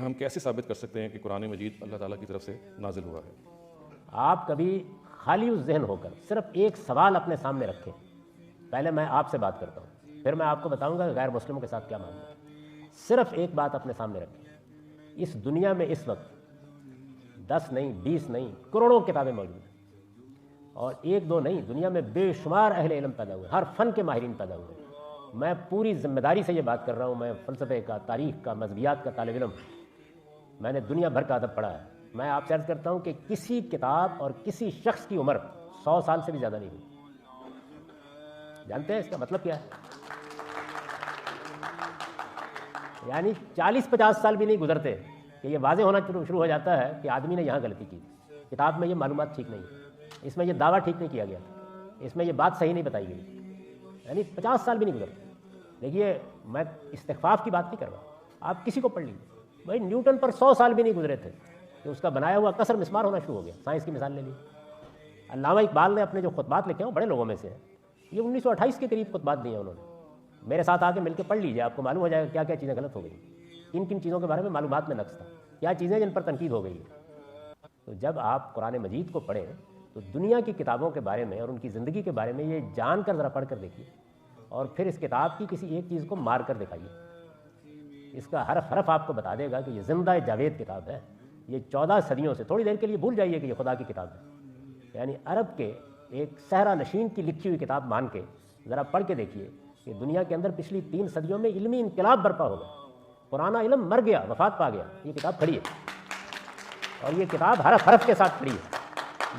ہم کیسے ثابت کر سکتے ہیں کہ قرآن مجید اللہ تعالیٰ کی طرف سے نازل ہوا ہے؟ آپ کبھی خالی ذہن ہو کر صرف ایک سوال اپنے سامنے رکھیں. پہلے میں آپ سے بات کرتا ہوں، پھر میں آپ کو بتاؤں گا کہ غیر مسلموں کے ساتھ کیا معاملہ ہے. صرف ایک بات اپنے سامنے رکھیں، اس دنیا میں اس وقت 10 نہیں 20 نہیں کروڑوں کتابیں موجود ہیں، اور 1 2 نہیں، دنیا میں بے شمار اہل علم پیدا ہوئے، ہر فن کے ماہرین پیدا ہوئے. میں پوری ذمہ داری سے یہ بات کر رہا ہوں، میں فلسفے کا، تاریخ کا، مذہبیات کا طالب علم، میں نے دنیا بھر کا ادب پڑھا ہے. میں آپ سے عرض کرتا ہوں کہ کسی کتاب اور کسی شخص کی عمر 100 سال سے بھی زیادہ نہیں ہوئی. جانتے ہیں اس کا مطلب کیا ہے؟ یعنی 40-50 سال بھی نہیں گزرتے کہ یہ واضح ہونا شروع ہو جاتا ہے کہ آدمی نے یہاں غلطی کی، کتاب میں یہ معلومات ٹھیک نہیں ہے، اس میں یہ دعویٰ ٹھیک نہیں کیا گیا، اس میں یہ بات صحیح نہیں بتائی گئی. یعنی 50 سال بھی نہیں گزرتے. دیکھیے میں استخفاف کی بات نہیں کر رہا، آپ کسی کو پڑھ لیجیے. بھائی نیوٹن پر 100 سال بھی نہیں گزرے تھے کہ اس کا بنایا ہوا کثر مسمار ہونا شروع ہو گیا. سائنس کی مثال لے لی. علامہ اقبال نے اپنے جو خطبات لکھے ہیں بڑے لوگوں میں سے ہیں، یہ 1928 کے قریب خطبات دیے ہیں انہوں نے. میرے ساتھ آ کے مل کے پڑھ لیجیے، آپ کو معلوم ہو جائے گا کیا کیا چیزیں غلط ہو گئی، کن کن چیزوں کے بارے میں معلومات میں نقص تھا، کیا چیزیں جن پر تنقید ہو گئی ہے. تو جب آپ قرآن مجید کو پڑھیں تو دنیا کی کتابوں کے بارے میں اور ان کی زندگی کے بارے میں یہ جان کر ذرا پڑھ کر دیکھیے، اور پھر اس کتاب کی کسی ایک چیز کو مار کر دکھائیے. اس کا حرف حرف آپ کو بتا دے گا کہ یہ زندہ جاوید کتاب ہے. یہ 14 صدیوں سے، تھوڑی دیر کے لیے بھول جائیے کہ یہ خدا کی کتاب ہے، یعنی عرب کے ایک صحرا نشین کی لکھی ہوئی کتاب مان کے ذرا پڑھ کے دیکھیے کہ دنیا کے اندر پچھلی 3 صدیوں میں علمی انقلاب برپا ہو گیا. پرانا علم مر گیا، وفات پا گیا. یہ کتاب کھڑی ہے، اور یہ کتاب حرف حرف کے ساتھ کھڑی ہے.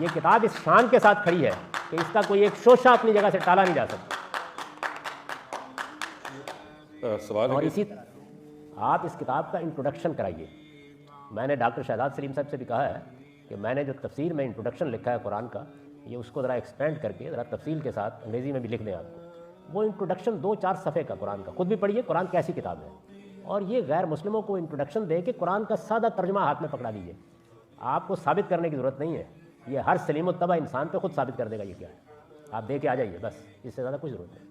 یہ کتاب اس شان کے ساتھ کھڑی ہے کہ اس کا کوئی ایک شوشہ اپنی جگہ سے ٹالا نہیں جا سکتا. اور اسی طرح آپ اس کتاب کا انٹروڈکشن کرائیے. میں نے ڈاکٹر شہزاد سلیم صاحب سے بھی کہا ہے کہ میں نے جو تفسیر میں انٹروڈکشن لکھا ہے قرآن کا، یہ اس کو ذرا ایکسپینڈ کر کے ذرا تفصیل کے ساتھ انگریزی میں بھی لکھ دیں آپ کو. وہ انٹروڈکشن 2-4 صفحے کا قرآن کا، خود بھی پڑھیے قرآن کیسی کتاب ہے، اور یہ غیر مسلموں کو انٹروڈکشن دے کے قرآن کا سادہ ترجمہ ہاتھ میں پکڑا دیجیے. آپ کو ثابت کرنے کی ضرورت نہیں ہے، یہ ہر سلیم الطبع انسان پہ خود ثابت کر دے گا یہ کیا ہے. آپ دے کے آ جائیے، بس اس سے زیادہ کوئی ضرورت نہیں.